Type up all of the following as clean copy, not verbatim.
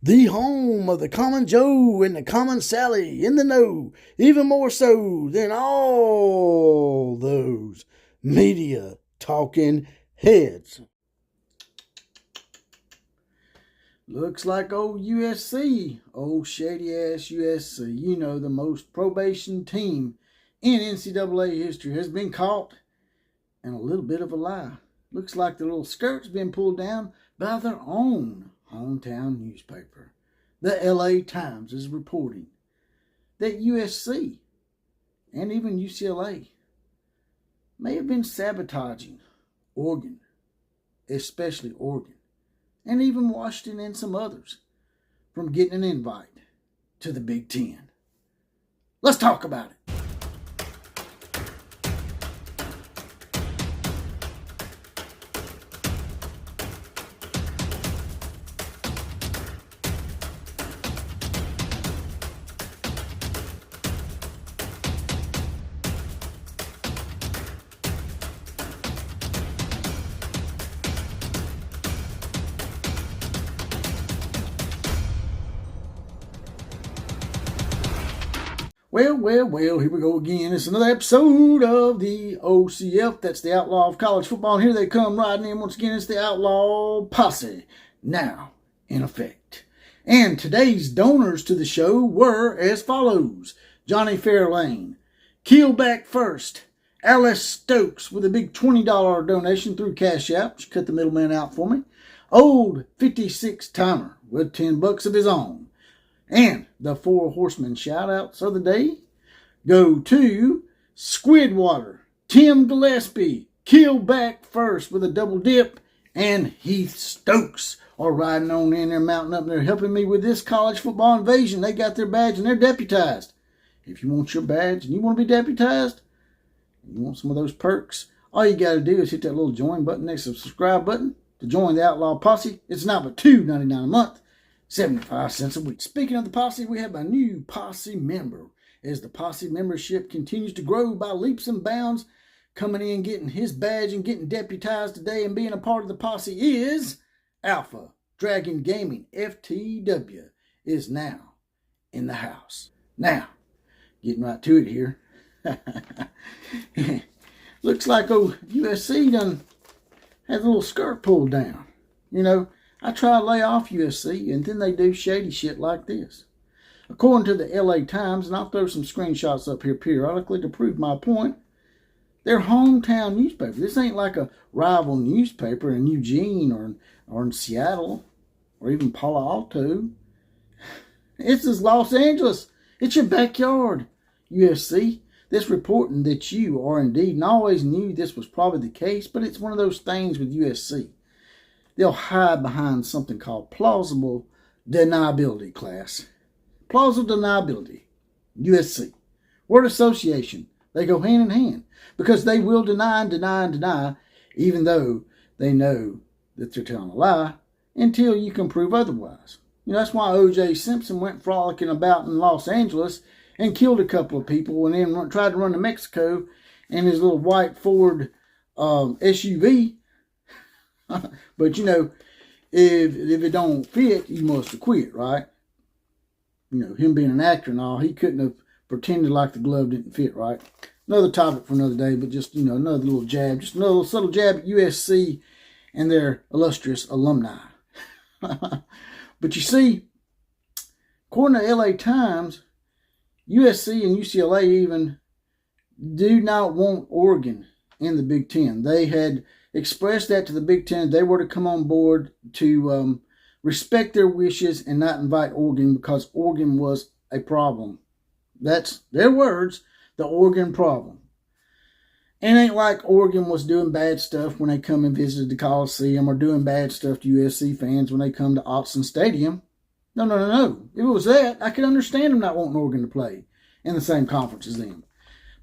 The home of the common Joe and the common Sally in the know, even more so than all those media talking heads. Looks like old USC, old shady ass USC, you know, the most probation team in NCAA history, has been caught in a little bit of a lie. Looks like the little skirt's been pulled down by their own hometown newspaper. The LA Times is reporting that USC and even UCLA may have been sabotaging Oregon, especially Oregon, and even Washington and some others from getting an invite to the Big Ten. Let's talk about it. Well, here we go again. It's another episode of the OCF. That's the Outlaw of College Football. And here they come riding in once again. It's the Outlaw Posse, now in effect. And today's donors to the show were as follows: Johnny Fairlane, Keelback First, Alice Stokes with a big $20 donation through Cash App. She cut the middleman out for me. Old 56-timer with $10 of his own. And the Four Horsemen shout-outs of the day go to Squidwater, Tim Gillespie, Keelback First with a double dip, and Heath Stokes are riding on in there, mounting up there, helping me with this college football invasion. They got their badge and they're deputized. If you want your badge and you want to be deputized, and you want some of those perks, all you got to do is hit that little join button next to the subscribe button to join the Outlaw Posse. It's not but $2.99 a month. 75 cents a week. Speaking of the posse, we have a new posse member. As the posse membership continues to grow by leaps and bounds, coming in, getting his badge and getting deputized today and being a part of the posse is Alpha Dragon Gaming. FTW is now in the house. Now, getting right to it here. Looks like old USC done has a little skirt pulled down. You know, I try to lay off USC, and then they do shady shit like this. According to the LA Times, and I'll throw some screenshots up here periodically to prove my point, their hometown newspaper. This ain't like a rival newspaper in Eugene or in Seattle or even Palo Alto. This is Los Angeles. It's your backyard, USC. This reporting that you are indeed, and I always knew this was probably the case, but it's one of those things with USC. They'll hide behind something called plausible deniability, class. Plausible deniability. USC. Word association. They go hand in hand because they will deny and deny and deny, even though they know that they're telling a lie, until you can prove otherwise. You know, that's why O.J. Simpson went frolicking about in Los Angeles and killed a couple of people and then tried to run to Mexico in his little white Ford SUV. But, you know, if it don't fit, you must have quit, right? You know, him being an actor and all, he couldn't have pretended like the glove didn't fit, right? Another topic for another day, but just, you know, another little jab. Just another little subtle jab at USC and their illustrious alumni. But you see, according to LA Times, USC and UCLA even do not want Oregon in the Big Ten. They had expressed that to the Big Ten. They were to come on board to respect their wishes and not invite Oregon because Oregon was a problem. That's their words, the Oregon problem. It ain't like Oregon was doing bad stuff when they come and visited the Coliseum or doing bad stuff to USC fans when they come to Autzen Stadium. No. If it was that, I could understand them not wanting Oregon to play in the same conference as them.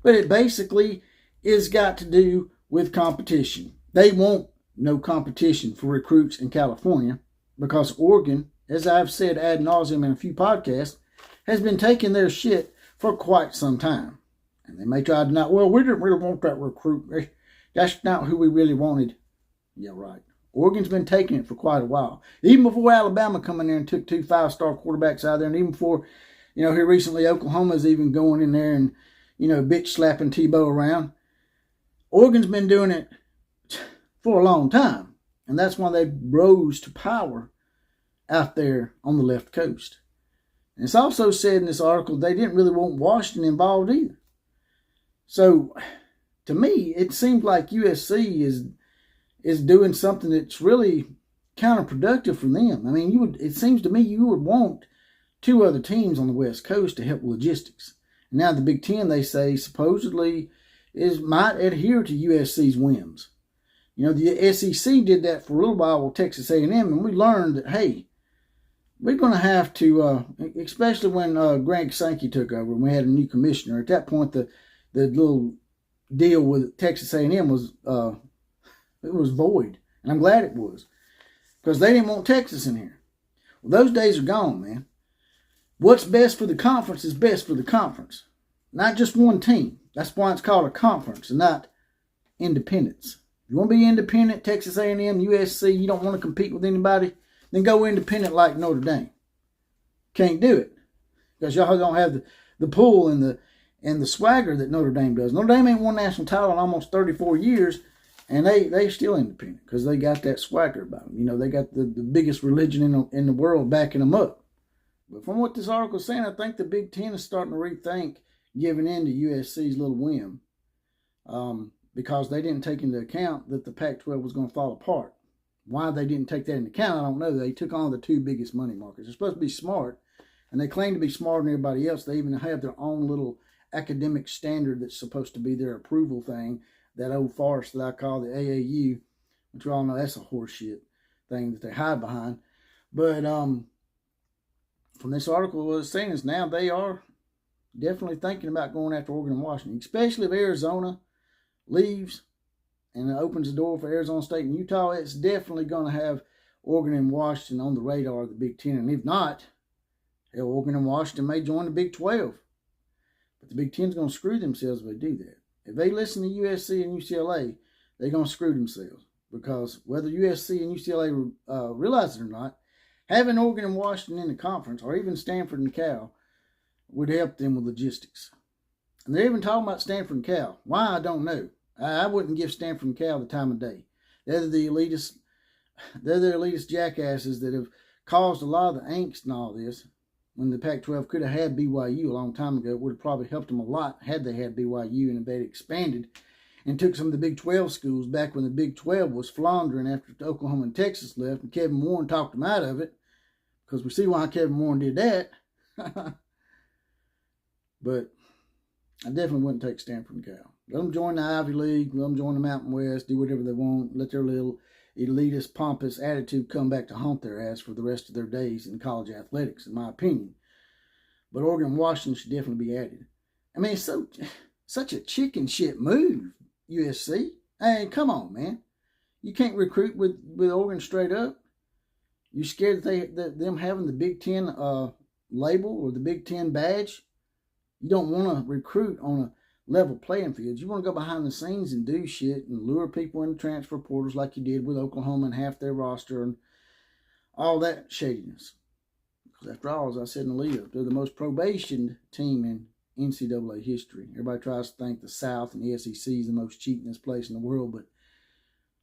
But it basically is got to do with competition. They want no competition for recruits in California because Oregon, as I've said ad nauseum in a few podcasts, has been taking their shit for quite some time. And they may try to we didn't really want that recruit. That's not who we really wanted. Yeah, right. Oregon's been taking it for quite a while. Even before Alabama come in there and took 2 5-star quarterbacks out of there, and even before, here recently Oklahoma's even going in there and, bitch slapping Tebow around. Oregon's been doing it for a long time. And that's why they rose to power out there on the left coast. And it's also said in this article they didn't really want Washington involved either. So, to me, it seems like USC is doing something that's really counterproductive for them. I mean, it seems to me you would want 2 other teams on the West Coast to help logistics. And now the Big Ten, they say, supposedly might adhere to USC's whims. The SEC did that for a little while with Texas A&M, and we learned that, hey, we're going to have to, especially when Greg Sankey took over and we had a new commissioner. At that point, the little deal with Texas A&M was it was void, and I'm glad it was, because they didn't want Texas in here. Well, those days are gone, man. What's best for the conference is best for the conference, not just one team. That's why it's called a conference and not independence. If you want to be independent, Texas A&M, USC, you don't want to compete with anybody, then go independent like Notre Dame. Can't do it, because y'all don't have the pull and the swagger that Notre Dame does. Notre Dame ain't won national title in almost 34 years, and they still independent because they got that swagger about them. They got the biggest religion in the world backing them up. But from what this article is saying, I think the Big Ten is starting to rethink giving in to USC's little whim, because they didn't take into account that the Pac-12 was going to fall apart. Why they didn't take that into account, I don't know. They took on the 2 biggest money markets. They're supposed to be smart, and they claim to be smarter than everybody else. They even have their own little academic standard that's supposed to be their approval thing, that old farce that I call the AAU, which we all know that's a horseshit thing that they hide behind. But from this article, what it's saying is now they are definitely thinking about going after Oregon and Washington, especially if Arizona leaves and it opens the door for Arizona State and Utah. It's definitely going to have Oregon and Washington on the radar of the Big Ten. And if not, hell, Oregon and Washington may join the Big 12. But the Big Ten's going to screw themselves if they do that. If they listen to USC and UCLA, they're going to screw themselves. Because whether USC and UCLA realize it or not, having Oregon and Washington in the conference, or even Stanford and Cal, would help them with logistics. And they're even talking about Stanford and Cal. Why, I don't know. I wouldn't give Stanford and Cal the time of day. They're the elitist jackasses that have caused a lot of the angst and all this. When the Pac-12 could have had BYU a long time ago, it would have probably helped them a lot had they had BYU, and if they'd expanded and took some of the Big 12 schools back when the Big 12 was floundering after Oklahoma and Texas left, and Kevin Warren talked them out of it, because we see why Kevin Warren did that. But I definitely wouldn't take Stanford and Cal. Let them join the Ivy League, let them join the Mountain West, do whatever they want, let their little elitist, pompous attitude come back to haunt their ass for the rest of their days in college athletics, in my opinion. But Oregon and Washington should definitely be added. I mean, it's such a chicken shit move, USC. Hey, come on, man. You can't recruit with Oregon straight up. You scared that them having the Big Ten label or the Big Ten badge? You don't want to recruit on a level playing field. You want to go behind the scenes and do shit and lure people into transfer portals like you did with Oklahoma and half their roster and all that shadiness. Because after all, as I said in the lead-up, they're the most probationed team in NCAA history. Everybody tries to think the South and the SEC is the most cheatingest place in the world, but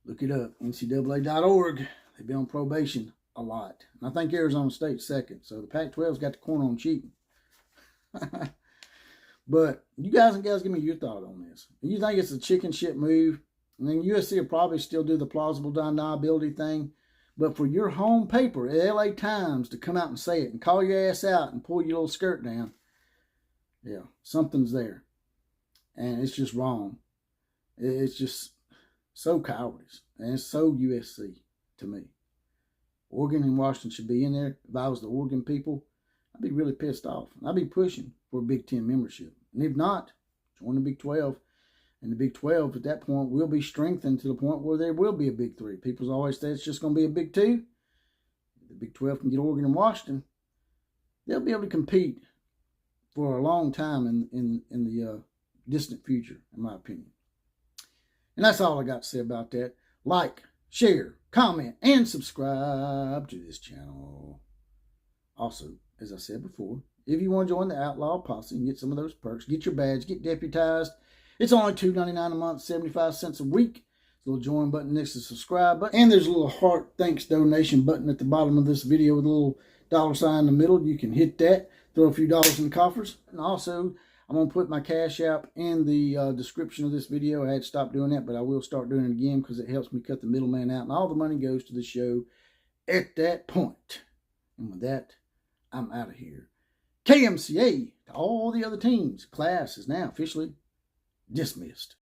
look it up, NCAA.org. They've been on probation a lot. And I think Arizona State's second. So the Pac-12's got the corner on cheating. But you guys and gals, give me your thought on this. You think it's a chicken shit move? And then USC will probably still do the plausible deniability thing. But for your home paper, LA Times, to come out and say it and call your ass out and pull your little skirt down, yeah, something's there. And it's just wrong. It's just so cowardice. And it's so USC to me. Oregon and Washington should be in there. If I was the Oregon people, I'd be really pissed off. I'd be pushing for Big Ten membership. And if not, join the Big 12. And the Big 12 at that point will be strengthened to the point where there will be a Big 3. People always say it's just going to be a Big 2. If the Big 12 can get Oregon and Washington, they'll be able to compete for a long time in the distant future, in my opinion. And that's all I got to say about that. Like, share, comment, and subscribe to this channel. Also, as I said before, if you want to join the Outlaw Posse and get some of those perks, get your badge, get deputized. It's only $2.99 a month, 75 cents a week. There's a little join button next to the subscribe button. And there's a little heart thanks donation button at the bottom of this video with a little $sign in the middle. You can hit that, throw a few dollars in the coffers. And also, I'm going to put my Cash App in the description of this video. I had stopped doing that, but I will start doing it again because it helps me cut the middleman out. And all the money goes to the show at that point. And with that, I'm out of here. KMCA to all the other teams. Class is now officially dismissed.